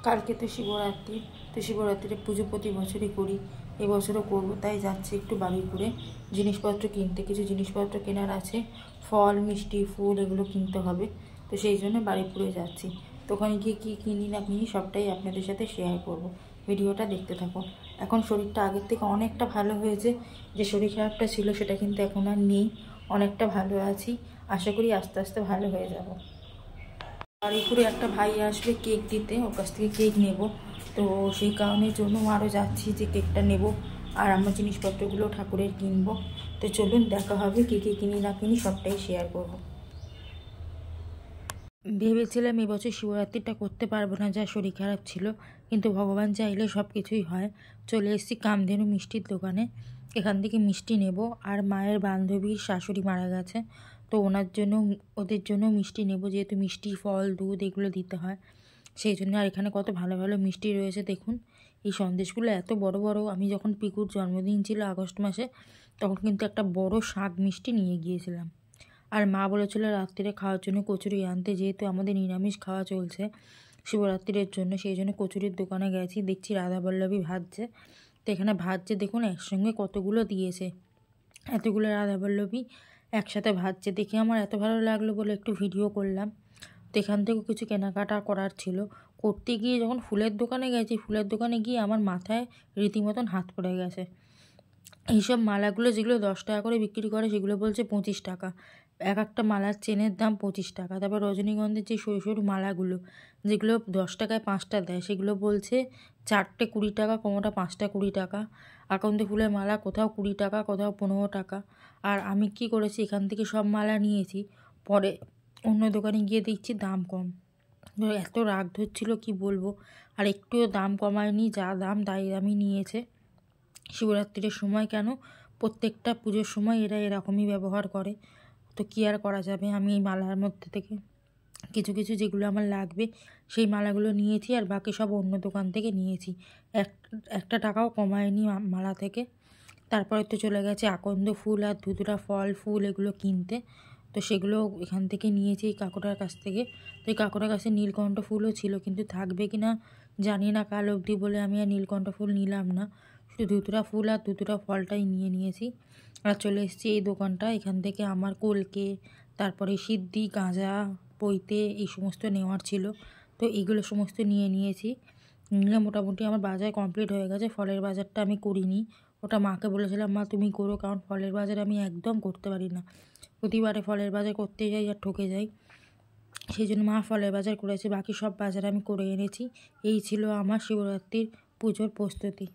কালকে তো শিবরাত্রি, তো শিবরাত্রিতে পুজো প্রতি বছরই করি, এবছরও করবো, তাই যাচ্ছি একটু বারুইপুরে জিনিসপত্র কিনতে। কিছু জিনিসপত্র কেনার আছে, ফল মিষ্টি ফুল এগুলো কিনতে হবে, তো সেই জন্য বারুইপুরে যাচ্ছি। তো ওখানে গিয়ে কী কিনি না কিনি সবটাই আপনাদের সাথে শেয়ার করব, ভিডিওটা দেখতে থাকুন। এখন শরীরটা আগের থেকে অনেকটা ভালো হয়েছে, যে শরীর খারাপটা ছিল সেটা কিন্তু এখন আর নেই, অনেকটা ভালো আছি। আশা করি আস্তে আস্তে ভালো হয়ে যাব। বারুইপুরে একটা ভাই আসবে কেক দিতে, ওর কাছ থেকে কেক নেব, তো সেই কারণের জন্য আরও যাচ্ছি যে কেকটা নেব আর আমার জিনিসপত্রগুলো ঠাকুরের কিনবো। তো চলুন দেখা হবে, কী কী কিনি না কিনি সবটাই শেয়ার করব। ভেবেছিলাম এবছর শিবরাত্রিটা করতে পারবো না, যা শরীর খারাপ ছিল, কিন্তু ভগবান চাইলে সব কিছুই হয়। চলে এসেছি কামধেনু মিষ্টির দোকানে, এখান থেকে মিষ্টি নেব। আর মায়ের বান্ধবীর শাশুড়ি মারা গেছে, তো ওদের জন্য মিষ্টি নেব, যেহেতু মিষ্টি ফল দুধ এগুলো দিতে হয় সেই জন্য। আর এখানে কত ভালো ভালো মিষ্টি রয়েছে দেখুন, এই সন্দেশগুলো এত বড় বড়। আমি যখন পিকুর জন্মদিন ছিল আগস্ট মাসে, তখন কিন্তু একটা বড় শাক মিষ্টি নিয়ে গিয়েছিলাম। আর মা বলেছিল রাত্রিরে খাওয়ার জন্য কচুরি আনতে, যেহেতু আমাদের নিরামিষ খাওয়া চলছে শিবরাত্রির জন্য, সেই জন্য কচুরির দোকানে গেছি। দেখছি রাধাবল্লভী ভাজছে, তো এখানে ভাজছে দেখুন একসঙ্গে কতগুলো দিয়েছে, এতগুলো রাধাবল্লভী একসাথে ভাজছে দেখে আমার এত ভালো লাগলো বলে একটু ভিডিও করলাম। তো এখান থেকেও কিছু কেনাকাটা করার ছিল, করতে গিয়ে যখন ফুলের দোকানে গেছি, ফুলের দোকানে গিয়ে আমার মাথায় রীতিমতন হাত পড়ে গেছে। এইসব মালাগুলো যেগুলো 10 টাকা করে বিক্রি করে সেগুলো বলছে 25 টাকা, এক একটা মালার চেনের দাম 25 টাকা। তারপর রজনীগন্ধার যে সরু সরু মালাগুলো যেগুলো 10 টাকায় 5টা দেয়, সেগুলো বলছে 4টে 20 টাকা, কোনোটা 5টা 20 টাকা। আকন্দ ফুলের মালা কোথাও 20 টাকা, কোথাও 15 টাকা। আর আমি কি করেছি, এখান থেকে সব মালা নিয়েছি, পরে অন্য দোকানে গিয়ে দেখছি দাম কম। এত রাগ ধরছিল কি বলবো, আর একটুও দাম কমায়নি, যা দাম তাই দামই নিয়েছে। শিবরাত্রির সময় কেন, প্রত্যেকটা পুজোর সময় এরা এরকমই ব্যবহার করে, তো কী আর করা যাবে। আমি এই মালার মধ্যে থেকে কিছু কিছু যেগুলো আমার লাগবে সেই মালাগুলো নিয়েছি, আর বাকি সব অন্য দোকান থেকে নিয়েছি, একটা টাকাও কমায়নি মালা থেকে। তারপরে তো চলে গেছে আকন্দ ফুল আর ধুতুরা ফল ফুল এগুলো কিনতে, তো সেগুলো এখান থেকে নিয়েছি এই কাকুটার কাছ থেকে। তো এই কাকুটার কাছে নীলকণ্ঠ ফুলও ছিল, কিন্তু থাকবে কি না জানি না কাল অবধি বলে আমি আর নীলকণ্ঠ ফুল নিলাম না, শুধু ধুতুরা ফুল আর ধুতুরা ফলটাই নিয়েছি। আর চলে এসেছি এই দোকানটা, এখান থেকে আমার কলকে, তারপরে সিদ্ধি গাঁজা পৈতে এই সমস্ত নেওয়ার ছিল, তো এইগুলো সমস্ত নিয়েছি। নিয়ে মোটামুটি আমার বাজার কমপ্লিট হয়ে গেছে। ফলের বাজারটা আমি করিনি, ওটা মাকে বলেছিলাম মা তুমি করো, কারণ ফলের বাজার আমি একদম করতে পারি না, প্রতিবারে ফলের বাজার করতে যাই আর ঠকে যাই, সেই জন্য মা ফলের বাজার করেছে, বাকি সব বাজার আমি করে এনেছি। এই ছিল আমার শিবরাত্রির পুজোর প্রস্তুতি।